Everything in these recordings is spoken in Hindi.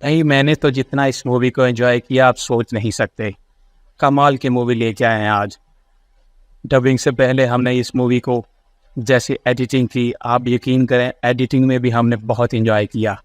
भाई मैंने तो जितना इस मूवी को एंजॉय किया आप सोच नहीं सकते। कमाल की मूवी लेके आए हैं आज। डबिंग से पहले हमने इस मूवी को जैसे एडिटिंग की, आप यकीन करें एडिटिंग में भी हमने बहुत एंजॉय किया।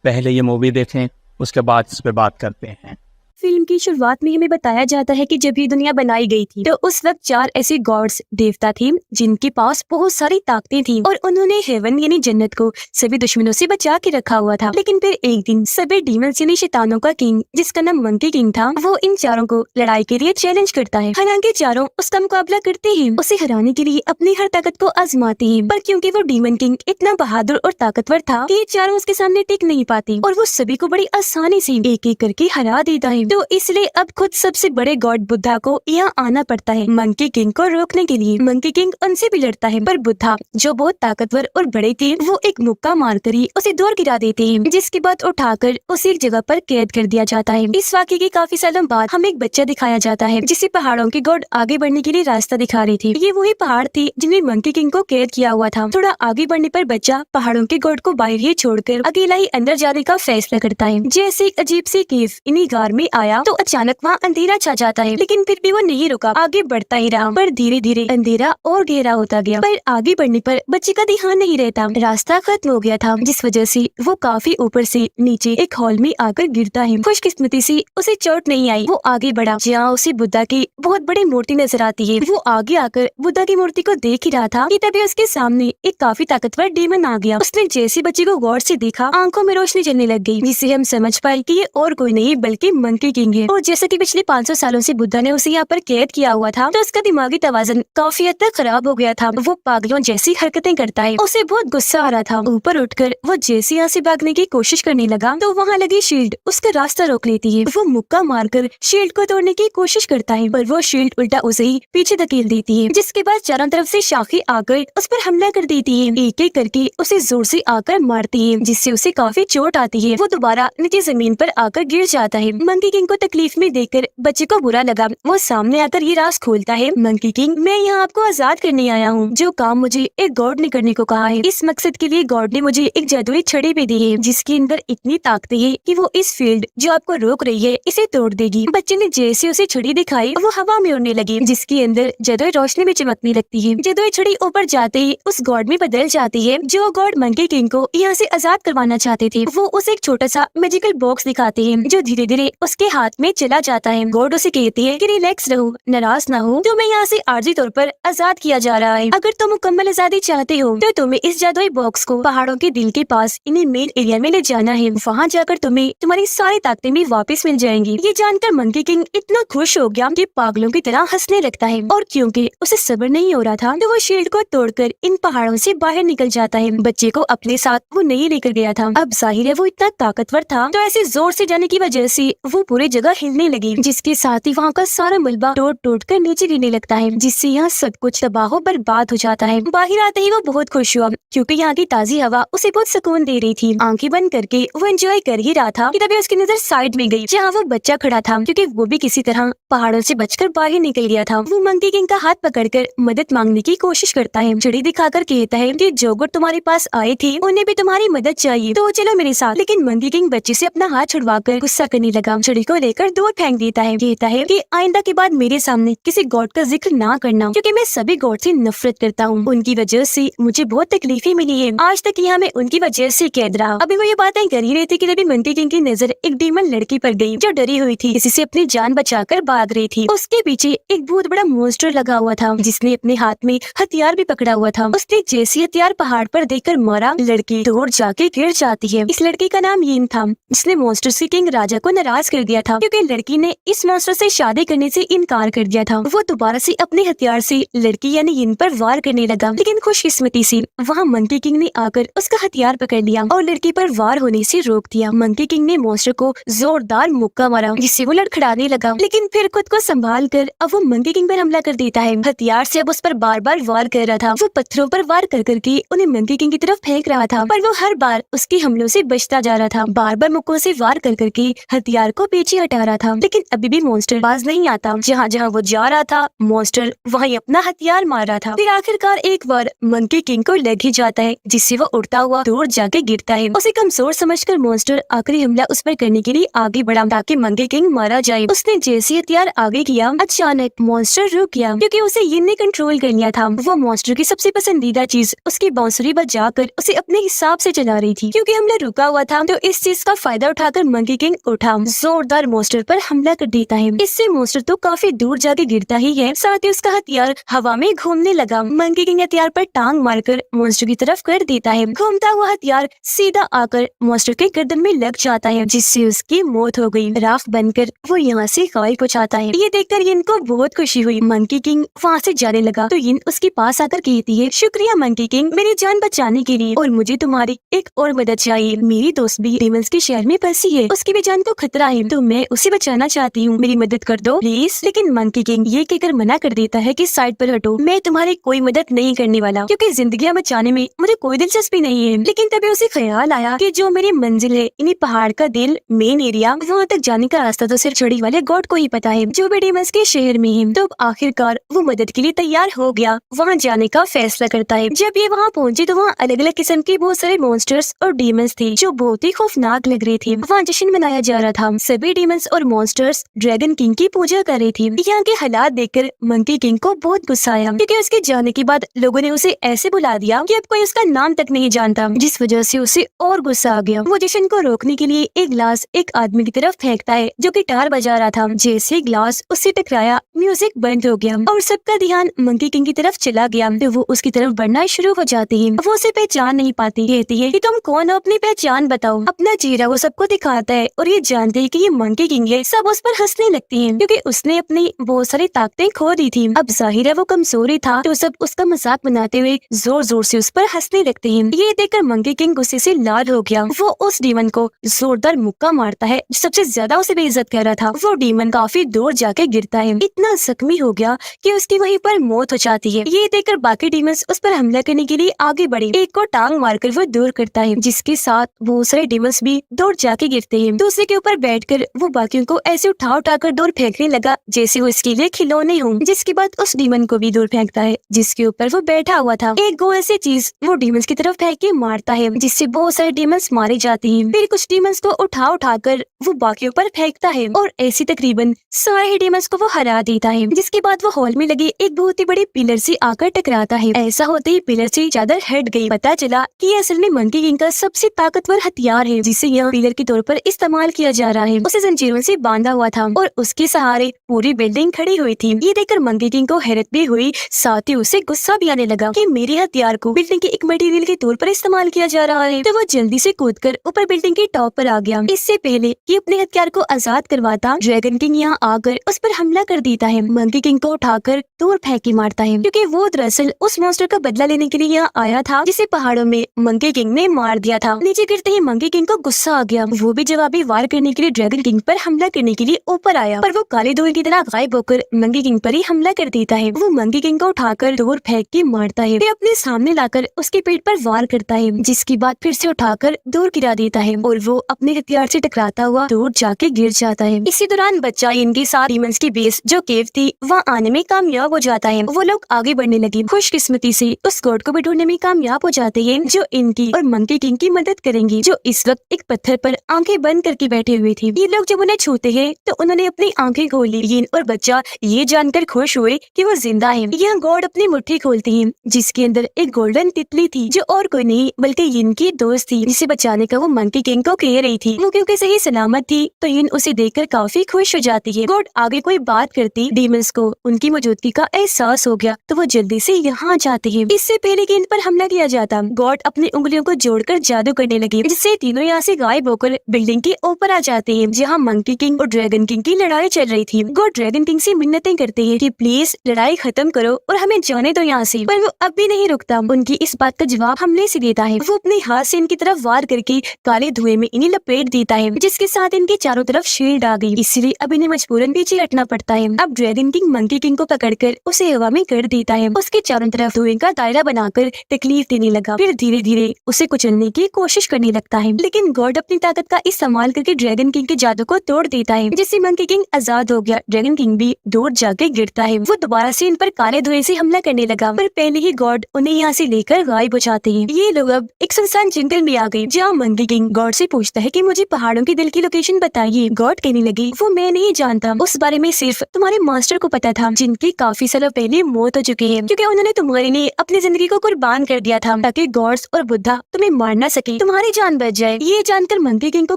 पहले ये मूवी देखें, उसके बाद इस पर बात करते हैं। फिल्म की शुरुआत में हमें बताया जाता है कि जब ये दुनिया बनाई गई थी तो उस वक्त 4 ऐसे गॉड्स देवता थे जिनके पास बहुत सारी ताकतें थी और उन्होंने हेवन यानी जन्नत को सभी दुश्मनों से बचा के रखा हुआ था। लेकिन फिर एक दिन सभी डीमंस यानी शैतानों का किंग, जिसका नाम मंकी किंग था, वो इन चारों को लड़ाई के लिए चैलेंज करता है। हालांकि चारों उसका मुकाबला करते हैं, उसे हराने के लिए अपनी हर ताकत को आजमाते हैं, पर क्योंकि वो डीमन किंग इतना बहादुर और ताकतवर था कि ये चारों उसके सामने टिक नहीं पाती और वो सभी को बड़ी आसानी से एक एक करके हरा देता है। तो इसलिए अब खुद सबसे बड़े गॉड बुद्धा को यहाँ आना पड़ता है मंकी किंग को रोकने के लिए। मंकी किंग उनसे भी लड़ता है, पर बुद्धा जो बहुत ताकतवर और बड़े थे, वो एक मुक्का मारकर ही उसे दूर गिरा देते हैं, जिसके बाद उठाकर उसे एक जगह पर कैद कर दिया जाता है। इस वाक़ये के काफी सालों बाद हमें एक बच्चा दिखाया जाता है जिसे पहाड़ों के गॉड आगे बढ़ने के लिए रास्ता दिखा रहे थे। ये वही पहाड़ थे जिनमें मंकी किंग को कैद किया हुआ था। थोड़ा आगे बढ़ने पर बच्चा पहाड़ों के गॉड को बाहर ही छोड़कर अकेला ही अंदर जाने का फैसला करता है। जैसे एक अजीब सी केव इन्हीं गार में आया तो अचानक वहाँ अंधेरा छा जाता है, लेकिन फिर भी वो नहीं रुका, आगे बढ़ता ही रहा। पर धीरे धीरे अंधेरा और गहरा होता गया। पर आगे बढ़ने पर बच्चे का ध्यान नहीं रहता, रास्ता खत्म हो गया था, जिस वजह से वो काफी ऊपर से नीचे एक हॉल में आकर गिरता है। खुशकिस्मती से उसे चोट नहीं आई। वो आगे बढ़ा, जहाँ उसे बुद्धा की बहुत बड़ी मूर्ति नजर आती है। वो आगे आकर बुद्धा की मूर्ति को देख ही रहा था कि तभी उसके सामने एक काफी ताकतवर डेमन आ गया। उसने जैसे बच्चे को गौर से देखा, आंखों में रोशनी चलने लग गई, जिससे हम समझ पाए कि ये और कोई नहीं बल्कि मंकी किंग है। और जैसा कि पिछले 500 सालों से बुद्धा ने उसे यहाँ पर कैद किया हुआ था, तो उसका दिमागी तवाज़ुन काफी हद तक खराब हो गया था। वो पागलों जैसी हरकतें करता है। उसे बहुत गुस्सा आ रहा था। ऊपर उठकर वो जैसे यहाँ से भागने की कोशिश करने लगा तो वहाँ लगी शील्ड उसका रास्ता रोक लेती है। वो मुक्का मारकर शील्ड को तोड़ने की कोशिश करता है, पर वो शील्ड उल्टा उसे ही पीछे धकेल देती है, जिसके बाद चारों तरफ से शाखें आकर उस पर हमला कर देती है। एक एक करके उसे जोर से आकर मारती है, जिससे उसे काफी चोट आती है। वो दोबारा नीचे जमीन पर आकर गिर जाता है। मंकी किंग को तकलीफ में देखकर बच्चे को बुरा लगा। वो सामने आकर ये राज खोलता है, मंकी किंग, मैं यहाँ आपको आजाद करने आया हूँ। जो काम मुझे एक गॉड ने करने को कहा है, इस मकसद के लिए गॉड ने मुझे एक जादुई छड़ी भी दी है, जिसके अंदर इतनी ताकतें है कि वो इस फील्ड जो आपको रोक रही है इसे तोड़ देगी। बच्चे ने जैसे उसे छड़ी दिखाई, वो हवा में उड़ने लगी, जिसके अंदर जादुई रोशनी भी चमकने लगती है। जादुई छड़ी ऊपर जाते ही उस गॉड में बदल जाती है। जो गॉड मंकी किंग को यहाँ से आजाद करवाना चाहते थे, वो उसे एक छोटा सा मैजिकल बॉक्स दिखाते हैं, जो धीरे धीरे उसके हाथ में चला जाता है। गॉड उसे कहती है कि रिलैक्स रहो, नाराज ना हो, तुम्हें यहाँ से आर्जी तौर पर आजाद किया जा रहा है। अगर तुम मुकम्मल आजादी चाहते हो तो तुम्हें इस जादुई बॉक्स को पहाड़ों के दिल के पास इन्हें मेन एरिया में ले जाना है। वहाँ जाकर तुम्हें तुम्हारी सारी ताकतें भी वापस मिल जाएंगी। ये जानकर मंकी किंग इतना खुश हो गया कि पागलों की तरह हंसने लगता है, और क्योंकि उसे सब्र नहीं हो रहा था तो वो शील्ड को तोड़कर इन पहाड़ों से बाहर निकल जाता है। बच्चे को अपने साथ वो नहीं लेकर गया था। अब जाहिर है वो इतना ताकतवर था, तो ऐसे जोर से जाने की वजह से वो पूरी जगह हिलने लगी, जिसके साथ ही वहाँ का सारा मलबा टूट टूट कर नीचे गिरने लगता है, जिससे यहाँ सब कुछ तबाह बर्बाद हो जाता है। बाहर आते ही वो बहुत खुश हुआ, क्योंकि यहाँ की ताजी हवा उसे बहुत सुकून दे रही थी। आंखें बंद करके वो एंजॉय कर ही रहा था कि तभी उसकी नजर साइड में गई, जहाँ वो बच्चा खड़ा था, क्योंकि वो भी किसी तरह पहाड़ों से बचकर बाहर निकल गया था। वो मंकी किंग का हाथ पकड़कर मदद मांगने की कोशिश करता है। छड़ी दिखाकर कहता है कि जो गुट तुम्हारे पास आए थे उन्हें भी तुम्हारी मदद चाहिए, तो चलो मेरे साथ। लेकिन मंकी किंग बच्चे से अपना हाथ छुड़वाकर गुस्सा करने लगा, छड़ी को लेकर दूर फेंक देता है। कहता है कि आइंदा के बाद मेरे सामने किसी गॉड का जिक्र ना करना, क्योंकि मैं सभी गॉड से नफरत करता हूँ। उनकी वजह से मुझे बहुत तकलीफें मिली है। आज तक यहाँ मैं उनकी वजह से कैद रहा। अभी वो ये बातें कर ही रही थी कि तभी मंकी किंग की नजर एक डीमन लड़की पर गई, जो डरी हुई थी, किसी से अपनी जान बचाकर भाग रही थी। उसके पीछे एक बहुत बड़ा मॉन्स्टर लगा हुआ था, जिसने अपने हाथ में हथियार भी पकड़ा हुआ था। उसने जैसे हथियार पहाड़ पर देखकर मारा, लड़की दूर जाके गिर जाती है। इस लड़की का नाम यीन था, जिसने मॉन्स्टर से किंग राजा को नाराज कर दिया था, क्योंकि लड़की ने इस मॉन्स्टर से शादी करने से इनकार कर दिया था। वो दोबारा से अपने हथियार से लड़की यानी यीन पर वार करने लगा, लेकिन खुशकिस्मती से वहाँ मंकी किंग ने आकर उसका हथियार पकड़ लिया और लड़की पर वार होने से रोक दिया। मंकी किंग ने मॉन्स्टर को जोरदार मुक्का मारा, जिससे वो लड़खड़ाने लगा, लेकिन फिर खुद को संभाल कर अब वो मंकी किंग पर हमला कर देता है। हथियार से अब उस पर बार बार वार कर रहा था। वो पत्थरों पर वार कर करके उन्हें मंकी किंग की तरफ फेंक रहा था, पर वो हर बार उसके हमलों से बचता जा रहा था। बार बार मुक्कों से वार कर करके हथियार को पीछे हटा रहा था, लेकिन अभी भी मॉन्स्टर बाज नहीं आता। जहाँ जहाँ वो जा रहा था मॉन्स्टर वहीं अपना हथियार मार रहा था। फिर आखिरकार एक बार मंकी किंग को लग ही जाता है, जिससे वो उड़ता हुआ दूर जाके गिरता है। उसे कमजोर समझकर मॉन्स्टर आखिरी हमला उस पर करने के लिए आगे बढ़ा ताकि मंकी किंग मारा जाए। उसने जैसे हथियार आगे किया, अचानक मॉन्स्टर रुक गया क्योंकि उसे यिन ने कंट्रोल कर लिया था। वो मॉन्स्टर की सबसे पसंदीदा चीज उसकी बांसुरी बजाकर उसे अपने हिसाब से चला रही थी। क्योंकि हमला रुका हुआ था तो इस चीज का फायदा उठाकर मंकी किंग उठा, जोरदार मॉन्स्टर पर हमला कर देता है। इससे मॉन्स्टर तो काफी दूर जाके गिरता ही है, साथ ही उसका हथियार हवा में घूमने लगा। मंकी किंग हथियार पर टांग मारकर मॉन्स्टर की तरफ कर देता है। घूमता हुआ हथियार सीधा आकर मॉन्स्टर के गर्दन में लग जाता है, जिससे उसकी मौत हो गई। राख बनकर वो यहाँ से गायब हो जाता है। ये देखकर यिन को बहुत खुशी हुई। मंकी किंग वहाँ से जाने लगा तो यिन उसके पास आकर कहती है, शुक्रिया मंकी किंग मेरी जान बचाने के लिए, और मुझे तुम्हारी एक और मदद चाहिए। मेरी दोस्त भी डेमन्स के शहर में फंसी है, उसकी भी जान को खतरा है, तो मैं उसे बचाना चाहती हूँ, मेरी मदद कर दो प्लीज। लेकिन मंकी किंग ये कहकर मना कर देता है कि साइड पर हटो, मैं तुम्हारी कोई मदद नहीं करने वाला, क्योंकि जिंदगियां बचाने में मुझे कोई दिलचस्पी नहीं है। लेकिन तभी उसे ख्याल आया कि जो मेरी मंजिल है, इन्हीं पहाड़ का दिल मेन एरिया, वहाँ तक जाने का रास्ता तो सिर्फ चढ़ी वाले गॉड को ही पता है, जो भी डेमन्स के शहर में है। तो आखिरकार वो मदद के लिए तैयार हो गया, वहाँ जाने का फैसला करता है। जब ये वहाँ पहुँचे तो वहाँ अलग अलग किस्म के बहुत सारे मॉन्स्टर्स और डेमन्स थे, जो बहुत ही खौफनाक लग रहे थे। वहाँ जश्न मनाया जा रहा था। सभी डेमन्स और मॉन्स्टर्स ड्रैगन किंग की पूजा कर रही थी। यहाँ के हालात देखकर मंकी किंग को बहुत गुस्सा आया, क्योंकि उसके जाने के बाद लोगों ने उसे ऐसे बुला दिया कि अब कोई उसका नाम तक नहीं जानता, जिस वजह से उसे और गुस्सा आ गया। वो जश्न को रोकने के लिए एक ग्लास एक आदमी की तरफ फेंकता है जो गिटार बजा रहा था। जैसे ग्लास उससे टकराया, म्यूजिक बंद हो गया और सबका ध्यान मंकी किंग की तरफ चला गया। तो वो उसकी तरफ बढ़ना शुरू हो जाती है। वो उसे पहचान नहीं पाती, कहती है कि तुम कौन हो, अपनी पहचान बताओ। अपना चेहरा वो सबको दिखाता है और ये जानते हैं कि ये मंकी किंग है। सब उस पर हंसने लगती हैं, क्योंकि उसने अपनी बहुत सारी ताकतें खो दी थी। अब जाहिर है वो कमजोरी था, तो सब उसका मजाक बनाते हुए जोर जोर से उस पर हंसने लगते हैं। ये देखकर मंकी किंग गुस्से से लाल हो गया। वो उस डीमन को जोरदार मुक्का मारता है जो सबसे ज्यादा उसे बेइज्जत कर रहा था। वो डीमन काफी दूर जाके गिरता है, इतना जख्मी हो गया कि उसकी वहीं पर मौत हो जाती है। ये देखकर बाकी डीमंस उस पर हमला करने के लिए आगे बढ़े। एक को टांग मारकर वो दूर करता है, जिसके साथ बहुत सारे डीमंस भी दूर जाके गिरते हैं। दूसरे के ऊपर बैठकर वो बाकियों को ऐसे उठा उठाकर दूर फेंकने लगा जैसे वो इसके लिए खिलौने हों। जिसके बाद उस डीमन को भी दूर फेंकता है जिसके ऊपर वो बैठा हुआ था। एक गो ऐसी चीज वो डीमंस की तरफ फेंक के मारता है, जिससे बहुत सारे डीमंस मारे जाते हैं। फिर कुछ डीमंस को उठा उठाकर वो बाकियों पर फेंकता है और ऐसी तकरीबन सारे डीमंस को वो हरा देता है। जिसके बाद वो हॉल में लगे एक बहुत ही बड़े पिलर से आकर टकराता है। ऐसा होते ही पिलर से चादर हट गई। पता चला कि ये असल में मंकी किंग का सबसे ताकतवर हथियार है, जिसे यहाँ पिलर के तौर पर इस्तेमाल किया जा रहा है। उसे जंजीरों से बांधा हुआ था और उसके सहारे पूरी बिल्डिंग खड़ी हुई थी। ये देखकर मंकी किंग को हैरत भी हुई, साथ ही उसे गुस्सा भी आने लगा कि मेरे हथियार को बिल्डिंग के एक मटेरियल के तौर पर इस्तेमाल किया जा रहा है। तो वो जल्दी से कूदकर ऊपर बिल्डिंग के टॉप पर आ गया। इससे पहले कि अपने हथियार को आजाद करवाता, ड्रैगन किंग यहाँ आकर उस पर हमला कर देता है। मंकी किंग को उठाकर दूर फेंक के मारता है, क्योंकि वो दरअसल उस मॉन्स्टर का बदला लेने के लिए यहाँ आया था, जिसे पहाड़ों में मंकी किंग ने मार दिया था। नीचे गिरते ही मंकी किंग को गुस्सा आ गया। वो भी जवाबी वार करने के लिए ड्रैगन किंग पर हमला करने के लिए ऊपर आया, पर वो काले धुएं की तरह गायब होकर मंकी किंग पर ही हमला कर देता है। वो मंकी किंग को उठाकर दूर फेंक के मारता है, फिर अपने सामने लाकर उसके पेट पर वार करता है, जिसके बाद फिर से उठाकर दूर गिरा देता है और वो अपने हथियार से टकराता हुआ दूर जाके गिर जाता है। इसी दौरान बच्चा इनके साथ डीमंस की बेस जो केव थी वहाँ आने में कामयाब हो जाता है। वो लोग आगे बढ़ने लगे। खुशकिस्मती से उस गॉड को भी ढूंढने में कामयाब हो जाते हैं, जो इनकी और मंकी किंग की मदद करेंगी, जो इस वक्त एक पत्थर पर आंखें बंद करके बैठे हुए थे। ये लोग जब उन्हें छूते हैं तो उन्होंने अपनी आंखें खोल ली। यिन और बच्चा ये जानकर खुश हुए कि वो जिंदा है। यहाँ गॉड अपनी मुट्ठी खोलती है, जिसके अंदर एक गोल्डन तितली थी, जो और कोई नहीं बल्कि यिन की दोस्त थी, जिसे बचाने का वो मंकी किंग को कह रही थी। वो क्योंकि सही सलामत थी तो यिन उसे देखकर काफी खुश हो जाती है। गॉड आगे कोई बात करती, डीमंस को उनकी मौजूदगी का एहसास हो गया तो वो जल्दी से यहाँ जाते हैं। इससे पहले कि इन पर हमला किया जाता, गॉड अपनी उंगलियों को जोड़कर जादू करने लगे, जिससे तीनों यहाँ से गायब होकर बिल्डिंग के ऊपर आ जाते हैं, जहाँ मंकी किंग और ड्रैगन किंग की लड़ाई चल रही थी। गॉड ड्रैगन किंग से मिन्नतें करते हैं कि प्लीज लड़ाई खत्म करो और हमें जाने दो यहाँ से, पर वो अब भी नहीं रुकता। उनकी इस बात का जवाब हमले से देता है। वो अपने हाथ से इनकी तरफ वार करके काले धुएं में इन्हें लपेट देता है, जिसके साथ इनके चारों तरफ शील्ड आ गई, इसलिए अब इन्हें मजबूरन पीछे हटना पड़ता है। अब ड्रैगन किंग मंकी किंग को पकड़कर उसे हवा में कर देता है। उसके चारों तरफ धुएं का दायरा बनाकर तकलीफ देने लगा, फिर धीरे धीरे उसे कुचलने की कोशिश करने लगता है। लेकिन गॉड अपनी ताकत का इस्तेमाल करके ड्रैगन किंग के जादू को तोड़ देता है, जिससे मंकी किंग आजाद हो गया। ड्रैगन किंग भी दूर जाके गिरता है। वो दोबारा से इन पर काले धुएं से हमला करने लगा, पर पहले ही गॉड उन्हें यहाँ से लेकर गायब हो जाते हैं। ये लोग अब एक सुनसान जंगल में आ गए, जहाँ मंकी किंग गॉड से पूछता है कि मुझे पहाड़ों के दिल की लोकेशन बताइए। गॉड कहने लगी, वो मैं नहीं जानता, उस बारे में सिर्फ तुम्हारे मास्टर को पता था, जिनकी काफी सालों पहले मौत हो चुकी है, क्योंकि उन्होंने तुम्हारे लिए अपनी जिंदगी को कुर्बान कर दिया था ताकि गॉड्स और बुद्धा तुम्हें मार न सके, तुम्हारी जान बच जाए। ये जानकर मंकी किंग को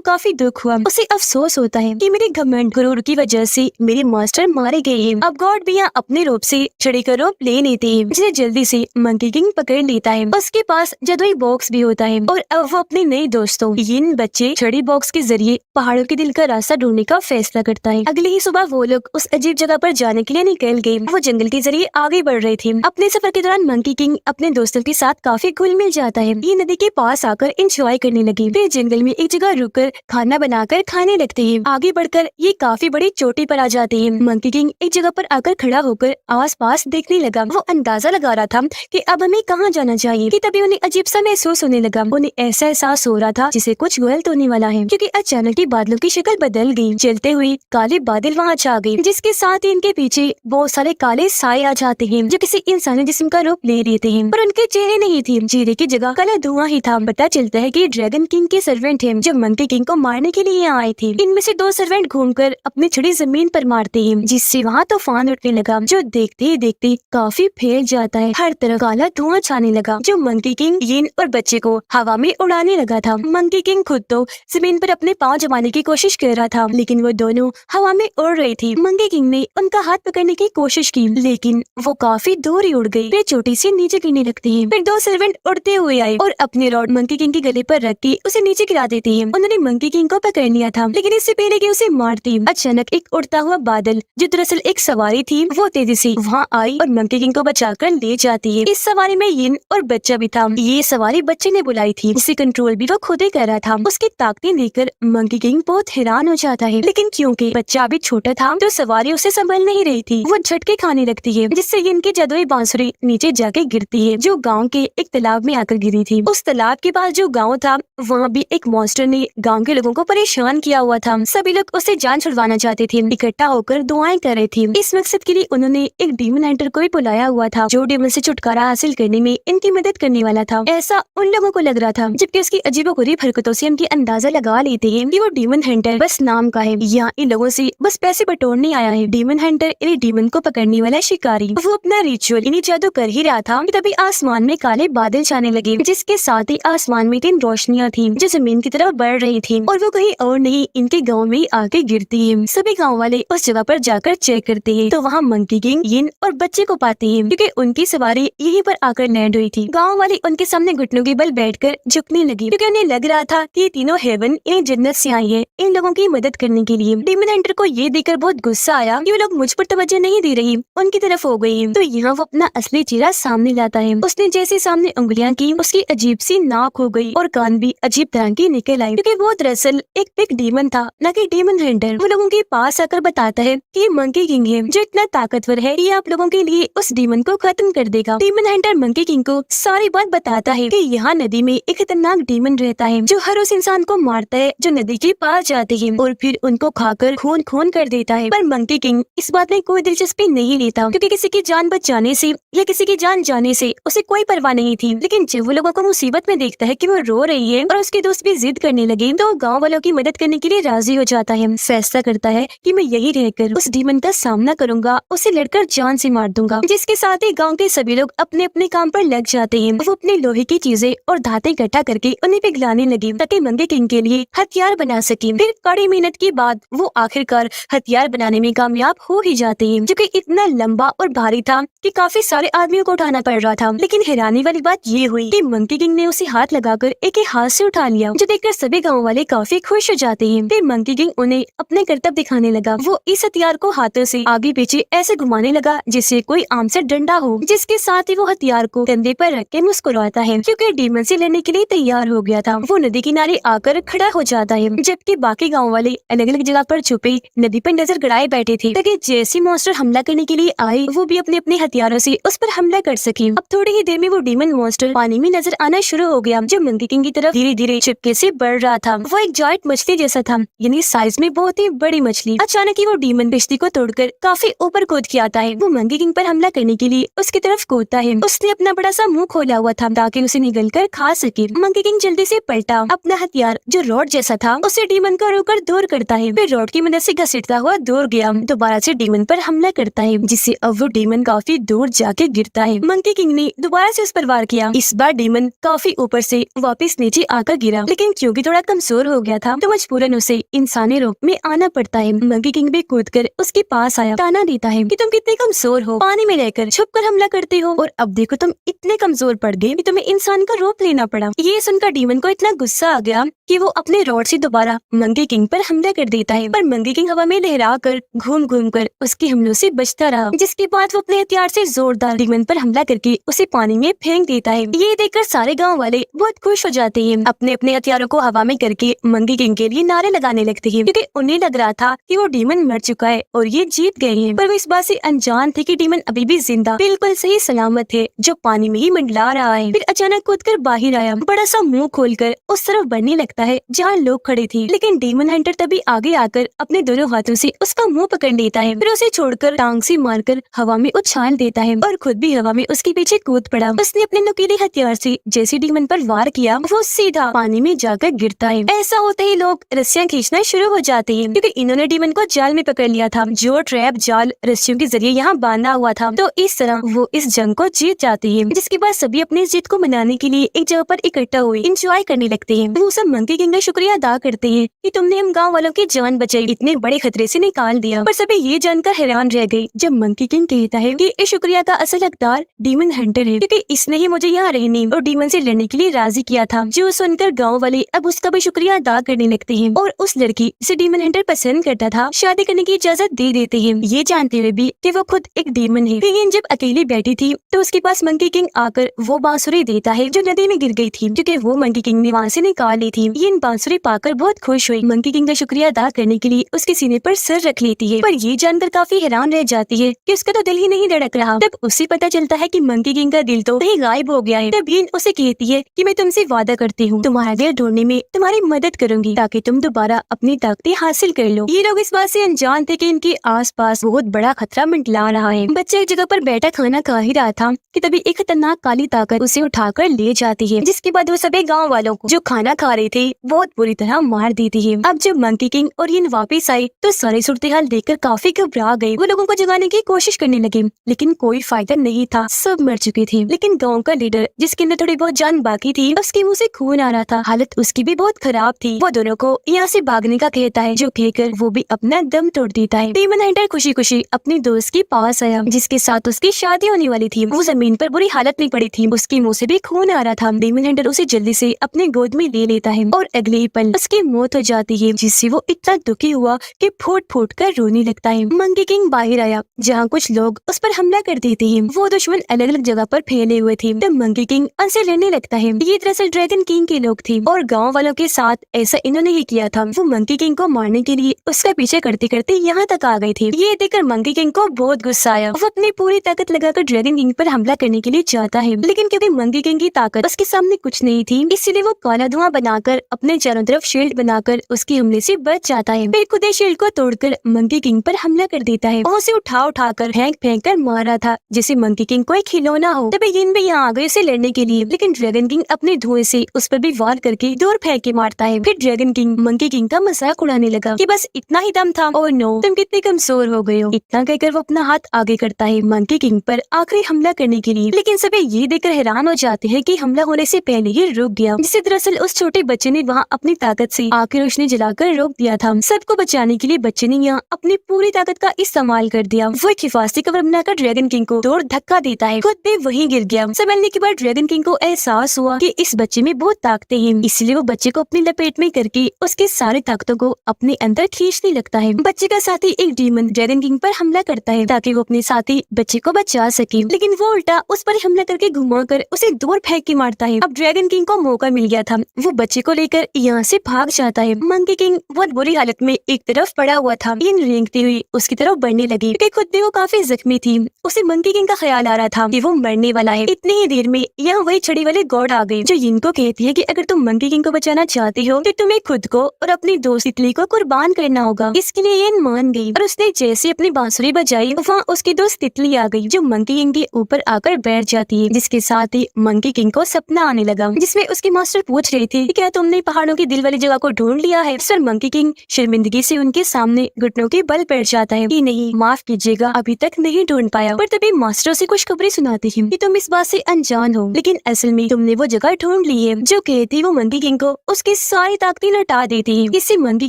काफी दुख हुआ। उसे अफसोस होता है कि मेरे घमंड गुरूर की वजह से मेरे मास्टर मारे गए हैं। अब गॉड भी यहाँ अपने रूप से छड़ी का रूप ले लेते हैं, जिसे जल्दी से मंकी किंग पकड़ लेता है। उसके पास जादुई बॉक्स भी होता है और अब वो अपने नए दोस्तों इन बच्चे छड़ी बॉक्स के जरिए पहाड़ों के दिल का रास्ता ढूंढने का फैसला करता है। अगले ही सुबह वो लोग उस अजीब जगह पर जाने के लिए निकल गए। वो जंगल के जरिए आगे बढ़ रहे थे। अपने सफर के दौरान मंकी किंग अपने दोस्तों के साथ काफी घुल मिल जाता है। ये नदी के पास आकर इंजॉय करने लगे। वे जंगल में एक जगह रुककर खाना बनाकर खाने लगते हैं। आगे बढ़कर ये काफी बड़ी चोटी पर आ जाते हैं। मंकी किंग एक जगह पर आकर खड़ा होकर आस-पास देखने लगा। वो अंदाजा लगा रहा था कि अब हमें कहाँ जाना चाहिए, कि तभी उन्हें अजीब सा महसूस होने लगा। उन्हें ऐसा एहसास हो रहा था जिसे कुछ गलत होने वाला है, क्योंकि अचानक ही बादलों की शक्ल बदल गई। चलते हुए काले बादल वहाँ छा गए, जिसके साथ ही इनके पीछे बहुत सारे काले साए आ जाते हैं, जो किसी इंसानी जिस्म का रूप ले लेते हैं, पर उनके चेहरे नहीं थे। चेहरे की जगह काला धुआं ही था। पता चलता है कि ड्रैगन किंग के सर्वेंट हैं, जो मंकी किंग को मारने के लिए आए थे। इनमें से 2 सर्वेंट घूमकर अपनी छड़ी जमीन पर मारते हैं, जिससे वहाँ तूफान उठने लगा, जो देखते ही देखते काफी फैल जाता है। हर तरफ काला धुआं छाने लगा, जो मंकी किंग यिन और बच्चे को हवा में उड़ाने लगा था। मंकी किंग खुद तो जमीन पर अपने पाँव जमाने की कोशिश कर रहा था, लेकिन वो दोनों हवा में उड़ रही थी। मंकी किंग ने उनका हाथ पकड़ने की कोशिश की, लेकिन वो काफी दूर ही उड़ गई। वे चोटी से नीचे गिरने लगती है। फिर 2 सर्वेंट उड़ते हुए आए और अपने रॉड मंकी किंग के गले पर रख के उसे नीचे गिरा देते हैं। उन्होंने मंकी किंग को पकड़ लिया था, लेकिन इससे पहले कि उसे मारती, अचानक एक उड़ता हुआ बादल, जो दरअसल एक सवारी थी, वो तेजी से वहाँ आई और मंकी किंग को बचाकर ले जाती है। इस सवारी में यिन और बच्चा भी था। ये सवारी बच्चे ने बुलाई थी, जिसे कंट्रोल भी वो खुद ही कर रहा था। उसकी ताकतें देखकर मंकी किंग बहुत हैरान हो जाता है, लेकिन क्योंकि बच्चा अभी छोटा था तो सवारी उसे संभल नहीं रही थी। वो झटके खाने लगती है, जिससे यिन की जादुई बांसुरी नीचे जाके गिरती है, जो गाँव के एक तालाब में आकर गिरी थी। उस तालाब के पास जो गाँव था, वहाँ भी एक मॉन्स्टर ने गाँव के लोगों को परेशान किया हुआ था। सभी लोग उसे जान छुड़वाना चाहते थे, इकट्ठा होकर दुआएं कर रहे थे। इस मकसद के लिए उन्होंने एक डीमन हंटर को भी बुलाया हुआ था, जो डीमन से छुटकारा हासिल करने में इनकी मदद करने वाला था। ऐसा उन लोगों को लग रहा था, जबकि उसकी अजीबोगरीब हरकतों से इनकी अंदाजा लगा लेते हैं कि वो डीमन हंटर बस नाम का है, या इन लोगों से बस पैसे बटोरने आया है। डीमन हंटर यानी डीमन को पकड़ने वाला शिकारी। वो अपना रिचुअल यानी जादू कर ही रहा था कि तभी आसमान में काले बादल छाने लगे, जिसके साथ ही आसमान में 3 रोशनियां थी, जो जमीन की तरफ बढ़ रही थी, और वो कहीं और नहीं इनके गाँव में आके गिरती है। सभी गाँव वाले उस जगह पर जाकर चेक करते हैं, तो वहाँ मंकी किंग, यिन और बच्चे को पाते हैं, क्योंकि उनकी सवारी यहीं पर आकर लैंड हुई थी। गाँव वाले उनके सामने घुटनों के बल बैठकर झुकने लगे, क्योंकि उन्हें लग रहा था कि ये तीनों हेवन यानी जन्नत से आई है इन लोगों की मदद करने के लिए। डीमन हंटर को ये देखकर बहुत गुस्सा आया कि वो लोग मुझ पर तवज्जो नहीं दे रही, उनकी तरफ हो गई। तो यहाँ वो अपना असली चेहरा सामने लाता है। उसने जैसे सामने उंगलियां की, उसकी अजीब सी नाक हो गई और कान भी अजीब तरह की निकल आई, क्योंकि वो दरअसल एक बिग डीमन था, न कि डीमन हंटर। वो लोगों के पास आकर बताता है कि मंकी किंग है, जो इतना ताकतवर है कि आप लोगों के लिए उस डीमन को खत्म कर देगा। डीमन हंटर मंकी किंग को सारी बात बताता है कि यहाँ नदी में एक खतरनाक डीमन रहता है, जो हर उस इंसान को मारता है जो नदी के पास जाते हैं, और फिर उनको खाकर खून खून कर देता है। पर मंकी किंग इस बात में कोई दिलचस्पी नहीं लेता, क्योंकि किसी की जान बच जाने से या किसी की जान जाने से उसे कोई परवाह नहीं थी। लेकिन जब वो लोगों को मुसीबत में देखता है कि वो रो रही है और उसके दोस्त भी जिद करने लगे, तो गाँव वालों की मदद करने के लिए राजी हो जाता है। फैसला करता है कि मैं यही रहकर उस डीमन का सामना करूंगा, उसे लड़कर जान से मार दूंगा। जिसके साथ ही गाँव के सभी लोग अपने अपने काम पर लग जाते हैं। वो अपने लोहे की चीजें और धातें इकट्ठा करके उन्हें पिघलाने लगे, ताकि मंकी किंग के लिए हथियार बना सके। फिर कड़ी मेहनत के बाद वो आखिरकार हथियार बनाने में कामयाब हो ही जाते हैं, जो कि इतना लंबा और भारी था कि काफी सारे आदमियों को उठाना पड़ रहा था। लेकिन हैरानी वाली बात ये हुई कि मंकी किंग ने उसे हाथ लगाकर एक ही हाथ से उठा लिया, जो देखकर सभी गाँव वाले काफी खुश हो जाते हैं। फिर मंकी किंग उन्हें अपने करतब दिखाने लगा। वो इस हथियार को हाथों से आगे पीछे ऐसे घुमाने लगा जैसे कोई आम से डंडा हो, जिसके साथ ही वो हथियार को कंधे पर रख के मुस्कुराता है, क्योंकि डीमन से लड़ने के लिए तैयार हो गया था। वो नदी किनारे आकर खड़ा हो जाता है, जबकि बाकी गाँव वाले अलग अलग जगह पर छुपे नदी पर नजर गड़ाए बैठे थे, ताकि जैसे मॉन्स्टर हमला करने के लिए आए वो भी अपने अपने हथियारों से उस पर हमला कर सके। अब थोड़ी ही देर में वो डीमन मॉन्स्टर पानी में नजर आना शुरू हो गया, जो मंकी किंग की तरफ धीरे धीरे छिपके से बढ़ रहा था। वो एक जायंट मछली जैसा था, यानी साइज में बहुत ही बड़ी मछली। अचानक ही वो डीमन कश्ती को तोड़कर काफी ऊपर कूद के आता है। वो मंकी किंग पर हमला करने के लिए उसकी तरफ कूदता है। उसने अपना बड़ा सा मुंह खोला हुआ था ताकि उसे निगल कर खा सके। मंकी किंग जल्दी से पलटा, अपना हथियार जो रॉड जैसा था उसे डीमन को रोककर दूर करता है। फिर रॉड की मदद से घसीटता हुआ दूर गया, दोबारा से डीमन पर हमला करता है, जिससे अब वो डीमन काफी दूर जाके गिरता है। मंकी किंग ने दोबारा से उस पर वार किया। इस बार डीमन काफी ऊपर से वापस नीचे आकर गिरा, लेकिन क्योंकि थोड़ा कमजोर हो गया था तो मजबूरन उसे इंसानी रूप में आना पड़ता है। मंकी किंग भी कूदकर उसके पास आया, ताना देता है कि तुम कितने कमजोर हो, पानी में रहकर छुपकर हमला करते हो और अब देखो तुम इतने कमजोर पड़ गए कि तुम्हें इंसान का रूप लेना पड़ा। ये सुनकर डीमन को इतना गुस्सा आ गया कि वो अपने रॉड से दोबारा मंकी किंग पर हमला कर देता है, पर मंकी किंग हवा में लहरा कर घूम घूम कर उसके हमलों से बचता रहा, जिसके बाद वो अपने हथियार से जोरदार डीमन पर हमला करके उसे पानी में फेंक देता है। ये देखकर सारे गांव वाले बहुत खुश हो जाते हैं, अपने अपने हथियारों को हवा में करके मंकी किंग के लिए नारे लगाने लगते हैं, क्योंकि उन्हें लग रहा था कि वो डीमन मर चुका है और ये जीत गए हैं। पर वो इस बात से अनजान थे कि डीमन अभी भी जिंदा बिल्कुल सही सलामत है, जो पानी में ही मंडला रहा है। फिर अचानक कूदकर बाहर आया, बड़ा सा मुंह खोलकर उस तरफ बढ़ने लगता है जहाँ लोग खड़े थे, लेकिन डीमन हंटर तभी आगे आकर अपने दोनों हाथों से उसका मुंह पकड़ लेता है, फिर उसे छोड़कर टांग से मारकर हवा में उछाल देता है और खुद भी हवा में उसके पीछे कूद पड़ा। उसने अपने नुकीले हथियार से जैसे डीमन पर वार किया, वो सीधा पानी में जाकर गिरता है। ऐसा होते ही लोग रस्सियां खींचना शुरू हो जाते हैं, क्योंकि इन्होंने डीमन को जाल में पकड़ लिया था, जो ट्रैप जाल रस्सियों के जरिए यहाँ बांधा हुआ था। तो इस तरह वो इस जंग को जीत जाती है, जिसके बाद सभी अपनी जीत को मनाने के लिए एक जगह पर इकट्ठा हुए एंजॉय करने लगते हैं। वो सब मंकी किंग का शुक्रिया अदा करते हैं कि तुमने हम गांव वालों की जान बचाई, इतने बड़े खतरे से निकाल दिया। पर सभी ये जानकर हैरान रह गए जब मंकी किंग कहता है कि इस शुक्रिया का असल हकदार डीमन हंटर है, क्योंकि इसने ही मुझे यहाँ रहने और डीमन से लड़ने के लिए राजी किया था। जो सुनकर गाँव वाले अब उसका भी शुक्रिया अदा करने लगते हैं और उस लड़की जिसे डीमन हंटर पसंद करता था शादी करने की इजाजत दे देते हैं, ये जानते हुए भी कि वो खुद एक डीमन है। फिर जब अकेली बैठी थी तो उसके पास मंकी किंग आकर वो बांसुरी देता है जो नदी में गिर गई थी, क्योंकि वो मंकी किंग ने वहाँ से निकाल ली थी। ये बांसुरी पाकर बहुत खुश हुई, मंकी किंग का शुक्रिया अदा करने के लिए उसके सीने पर सर रख लेती है, पर ये जानकर काफी हैरान रह जाती है कि उसका तो दिल ही नहीं धड़क रहा। तब उसे पता चलता है कि मंकी किंग का दिल तो कहीं गायब हो गया है। तब ये उसे कहती है कि मैं तुमसे वादा करती हूँ तुम्हारा दिल ढूंढने में तुम्हारी मदद करूंगी, ताकि तुम दोबारा अपनी ताकतें हासिल कर लो। ये लोग इस बात से अनजान थे कि इनके आसपास बहुत बड़ा खतरा मंडला रहा है। बच्चा एक जगह पर बैठा खाना खा ही रहा था कि तभी एक खतरनाक काली ताकत उसे उठाकर ले जाती है, जिसके बाद वो सभी गांव वालों को जो खाना खा रहे थे बहुत बुरी तरह मार देती है। अब जब मंकी किंग और ये वापिस आए तो सारी सूरत हाल देखकर काफी घबरा गए। वो लोगों को जगाने की कोशिश करने लगे, लेकिन कोई फायदा नहीं था, सब मर चुके थे। लेकिन गाँव का लीडर जिसके अंदर थोड़ी बहुत जान बाकी थी, उसके मुँह से खून आ रहा था, हालत उसकी भी बहुत खराब थी। वो दोनों को यहाँ से भागने का कहता है, जो कहकर वो भी अपना दम तोड़ देता है। डीमन हंटर खुशी खुशी अपने दोस्त के पास आया जिसके साथ उसकी शादी होने वाली थी। वो जमीन पर बुरी हालत में पड़ी थी, उसके मुंह से भी खून आ रहा था। डीमन हंटर उसे जल्दी से अपने गोद में ले लेता है और अगले ही पल उसकी मौत हो जाती है, जिससे वो इतना दुखी हुआ कि फूट फूट कर रोने लगता है। मंकी किंग बाहर आया जहाँ कुछ लोग उस पर हमला कर देते हैं। वो दुश्मन अलग अलग जगह पर फैले हुए थे। तब मंकी किंग उनसे लड़ने लगता है। ये दरअसल ड्रैगन किंग के लोग थे और गाँव वालों के साथ ऐसा इन्होंने ही किया था। वो मंकी किंग को मारने के लिए उसका पीछे करते करते यहाँ तक आ गए थे। ये देखकर मंकी किंग को बहुत गुस्सा आया। वो अपनी पूरी ताकत लगाकर ड्रैगन किंग पर हमला करने के लिए चाहता है, लेकिन क्योंकि मंकी किंग की ताकत उसके सामने कुछ नहीं थी, इसलिए वो काला धुआं बनाकर अपने चारों तरफ शील्ड बनाकर उसके हमले से बच जाता है। फिर खुद शील्ड को तोड़कर मंकी किंग पर हमला कर देता है। वो उसे उठा कर फेंक कर मार रहा था, जैसे मंकी किंग को एक खिलौना हो। तभी गिन भी यहाँ आ गए उसे लड़ने के लिए, लेकिन ड्रैगन किंग अपने धुएं से उस पर भी वार करके दूर फेंक के मारता है। फिर ड्रैगन किंग मंकी किंग का मजाक उड़ाने लगा कि बस इतना ही दम था और नो तुम कितने कमजोर हो गए हो। इतना कहकर वो अपना हाथ आगे करता है मंकी किंग पर आखिरी हमला करने के लिए, लेकिन सभी ये देखकर हैरान हो जाते हैं कि हमला होने से पहले ही रुक गया, जिसे दरअसल उस छोटे बच्चे ने वहाँ अपनी ताकत से आग की रोशनी जलाकर रोक दिया था। सबको बचाने के लिए बच्चे ने यहाँ अपनी पूरी ताकत का इस्तेमाल कर दिया। वो एक हिफाजती कवर बनाकर ड्रैगन किंग को तोड़ धक्का देता है, खुद भी वहीं गिर गया। संभलने के बाद ड्रैगन किंग को एहसास हुआ कि इस बच्चे में बहुत ताकतें हैं, इसलिए वो बच्चे को अपनी लपेट में करके उसके सारी ताकतों को अपने अंदर खींचने लगता है। बच्चे का साथी एक डीमन ड्रैगन किंग पर हमला करता है ताकि वो अपने साथी बच्चे को बचा सके, लेकिन वो उल्टा उस पर हमला करके घुमाकर उसे दूर फेंक के मारता है। अब ड्रैगन किंग को मौका मिल गया था, वो बच्चे को लेकर यहाँ से भाग जाता है। मंकी किंग बहुत बुरी हालत में एक तरफ पड़ा हुआ था। यिन रेंगती हुई उसकी तरफ बढ़ने लगी क्योंकि खुद भी वो काफी जख्मी थी। उसे मंकी किंग का ख्याल आ रहा था कि वो मरने वाला है। इतनी ही देर में यहाँ वही छड़ी वाली गॉड आ गई जो यिन को कहती है कि अगर तुम मंकी किंग को बचाना चाहती हो तो तुम्हें खुद को और अपनी दोस्त तितली को कुर्बान करना होगा। इसके लिए यिन मान गई और उसने जैसे अपनी बांसुरी बजाई वहाँ उसकी दोस्त तितली आ गई जो मंकी किंग के ऊपर आकर बैठ जाती है, जिसके साथ ही मंकी किंग को सपना आने लगा जिसमें उसके मास्टर पूछ रहे थे कि क्या तुमने पहाड़ों की दिल वाली जगह को ढूंढ लिया है। सर मंकी किंग शर्मिंदगी से उनके सामने घुटनों के बल बैठ जाता है कि नहीं, माफ कीजिएगा, अभी तक नहीं ढूंढ पाया। पर तभी मास्टर से कुछ खबरें सुनाती है कि तुम इस बात से अनजान हो, लेकिन असल में तुमने वो जगह ढूंढ ली है। जो कहती वो मंकी किंग को उसकी सारी ताकतें लौटा देती है। इससे मंकी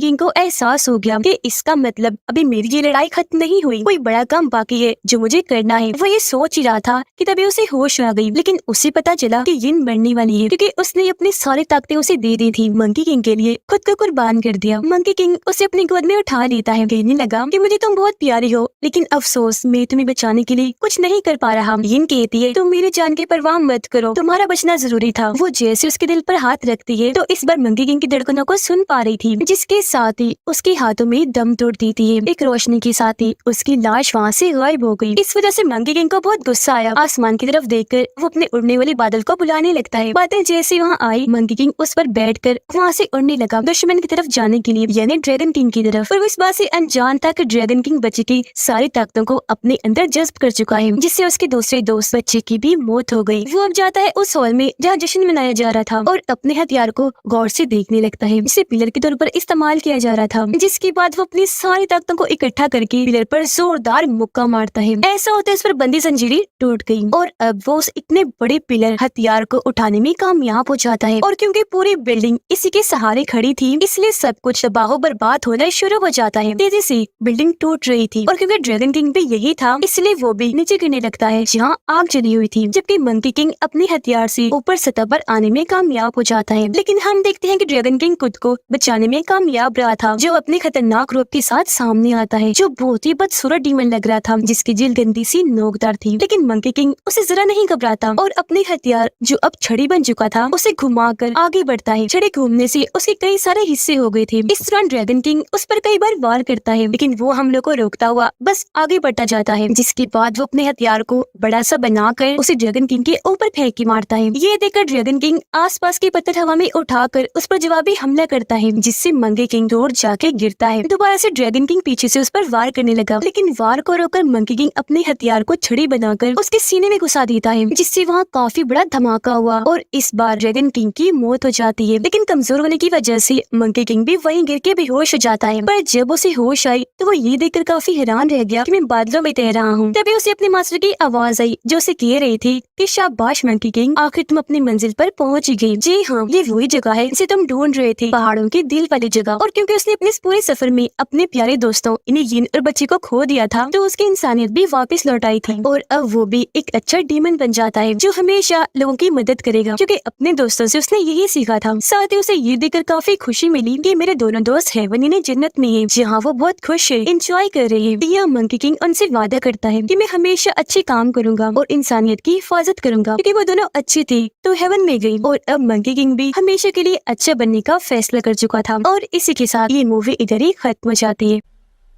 किंग को एहसास हो गया कि इसका मतलब अभी मेरी ये लड़ाई खत्म नहीं हुई, कोई बड़ा काम बाकी है जो मुझे करना है। वो ये सोच ही रहा था कि तभी उसे होश आ गई, लेकिन उसे पता चला कि यिन मरने वाली है क्योंकि उसने अपनी सारी ताकतें उसे दे दी थी। मंकी किंग के लिए खुद को कुर्बान कर दिया। मंकी किंग उसे अपनी गोद में उठा लेता है, कहने लगा कि मुझे तुम बहुत प्यारी हो, लेकिन अफसोस मैं तुम्हें बचाने के लिए कुछ नहीं कर पा रहा। यिन कहती है तुम मेरी जान की परवाह मत करो, तुम्हारा बचना जरूरी था। वो जैसे उसके दिल पर हाथ रखती है तो इस बार मंकी किंग की धड़कनों को सुन पा रही थी, जिसके साथ ही उसके हाथों में दम तोड़ देती है। एक रोशनी के साथ ही उसकी लाश वहाँ से गायब हो गई। इस वजह से मंकी किंग को बहुत गुस्सा आया। आसमान की तरफ देखकर वो अपने उड़ने वाले बादल को बुलाने लगता है। बादल जैसे वहाँ आई मंकी किंग उस पर बैठकर वहाँ से उड़ने लगा दुश्मन की तरफ जाने के लिए, यानी ड्रैगन किंग की तरफ। और वो इस बात से अनजान था कि ड्रैगन किंग बच्चे की सारी ताकतों को अपने अंदर जज्ब कर चुका है, जिससे उसके दूसरे दोस्त बच्चे की भी मौत हो गई। वो अब जाता है उस हॉल में जहाँ जश्न मनाया जा रहा था और अपने हथियार को गौर से देखने लगता है, जिसे पिलर के तौर पर इस्तेमाल किया जा रहा था। जिसके बाद वो अपनी सारी ताकतों को इकट्ठा करके पिलर पर जोरदार मुक्का मारता है। ऐसा होता है उस पर बंदी जंजीरें टूट गई और अब वो उस इतने बड़े पिलर हथियार को उठाने में कामयाब हो जाता है। और क्योंकि पूरी बिल्डिंग इसी के सहारे खड़ी थी, इसलिए सब कुछ तबाह बर्बाद होना शुरू हो जाता है। तेजी से बिल्डिंग टूट रही थी और क्योंकि ड्रैगन किंग भी यही था, इसलिए वो भी नीचे गिरने लगता है जहाँ आग जली हुई थी, जबकि मंकी किंग अपने हथियार से ऊपर सतह पर आने में कामयाब हो जाता है। लेकिन हम देखते हैं कि ड्रैगन किंग खुद को बचाने में कामयाब रहा था, जो अपने खतरनाक रूप के साथ सामने आता है, जो बहुत ही बदसूरत डीमन लग रहा था, जिसकी जिल्द गंदी सी नोकदार थी। लेकिन मंकी किंग उसे जरा नहीं घबराता और अपने हथियार जो अब छड़ी बन चुका था उसे घुमाकर आगे बढ़ता है। छड़ी घूमने से उसके कई सारे हिस्से हो गए थे। इस दौरान ड्रैगन किंग उस पर कई बार वार करता है, लेकिन वो हमलों को रोकता हुआ बस आगे बढ़ता जाता है। जिसके बाद वो अपने हथियार को बड़ा सा बनाकर उसे ड्रैगन किंग के ऊपर फेंक के मारता है। ये देखकर ड्रैगन किंग आसपास के पत्थर हवा में उठाकर उस पर जवाबी हमला करता है, जिससे मंकी किंग दूर जाके गिरता है। दोबारा से ड्रैगन किंग पीछे से उस पर वार करने लगा, लेकिन वार को रोककर मंकी किंग अपने हथियार को छड़ी बनाकर उसके सीने में घुसा देता है, जिससे वहाँ काफी बड़ा धमाका हुआ और इस बार ड्रैगन किंग की मौत हो जाती है। लेकिन कमजोर होने की वजह से मंकी किंग भी वहीं गिर के बेहोश हो जाता है। पर जब उसे होश आई तो वो ये देखकर काफी हैरान रह गया कि मैं बादलों में तैर रहा हूँ। तभी उसे अपने मास्टर की आवाज आई जो उसे कह रही थी कि शाबाश मंकी किंग, आखिर तुम अपनी मंजिल पर पहुँच गई। जी हाँ, ये वही जगह है जिसे तुम ढूंढ रहे थे, पहाड़ों के दिल वाली जगह। और क्योंकि उसने अपने इस पूरे सफर में अपने प्यारे दोस्तों इन्हें यिन और बच्चे को खो दिया था, तो उसकी इंसानियत भी वापस लौट आई थी और अब वो भी एक अच्छा डीमन बन जाता है जो हमेशा लोगों की मदद करेगा, क्योंकि अपने दोस्तों से उसने यही सीखा था। साथ ही उसे ये देखकर काफी खुशी मिली कि मेरे दोनों दोस्त हेवन यानी जन्नत में हैं, जहाँ वो बहुत खुश है, एंजॉय कर रहे हैं। यह मंकी किंग उनसे वादा करता है कि मैं हमेशा अच्छे काम करूंगा और इंसानियत की हिफाजत करूंगा, क्योंकि वो दोनों अच्छे थे तो हेवन में गई। और अब मंकी किंग भी हमेशा के लिए अच्छा बनने का फैसला कर चुका था। और इसी के साथ ये मूवी इधर ही खत्म हो जाती है।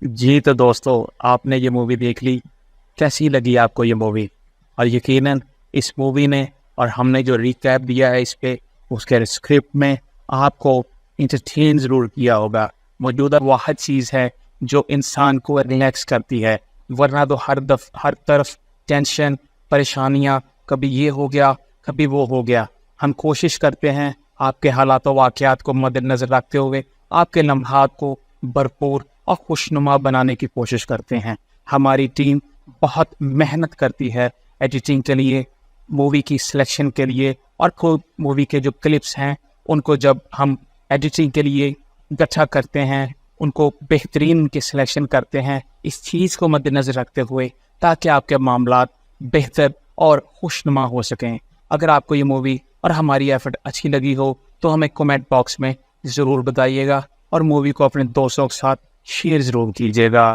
जी तो दोस्तों, आपने ये मूवी देख ली, कैसी लगी आपको ये मूवी? और यकीनन इस मूवी ने और हमने जो रिकैप दिया है इस पे, उसके स्क्रिप्ट में आपको इंटरटेन ज़रूर किया होगा। मौजूदा वाहद चीज़ है जो इंसान को रिलैक्स करती है, वरना तो हर तरफ टेंशन, परेशानियाँ, कभी ये हो गया कभी वो हो गया। हम कोशिश करते हैं आपके हालात व वाक़यात को मद्देनज़र रखते हुए आपके लम्हात को भरपूर और खुशनुमा बनाने की कोशिश करते हैं। हमारी टीम बहुत मेहनत करती है एडिटिंग के लिए, मूवी की सिलेक्शन के लिए, और खुद मूवी के जो क्लिप्स हैं उनको जब हम एडिटिंग के लिए इकट्ठा करते हैं, उनको बेहतरीन की सिलेक्शन करते हैं, इस चीज़ को मद्देनज़र रखते हुए ताकि आपके मामलात बेहतर और खुशनुमा हो सकें। अगर आपको ये मूवी और हमारी एफर्ट अच्छी लगी हो तो हमें कमेंट बॉक्स में ज़रूर बताइएगा और मूवी को अपने दोस्तों के साथ शेयर ज़रूर कीजिएगा।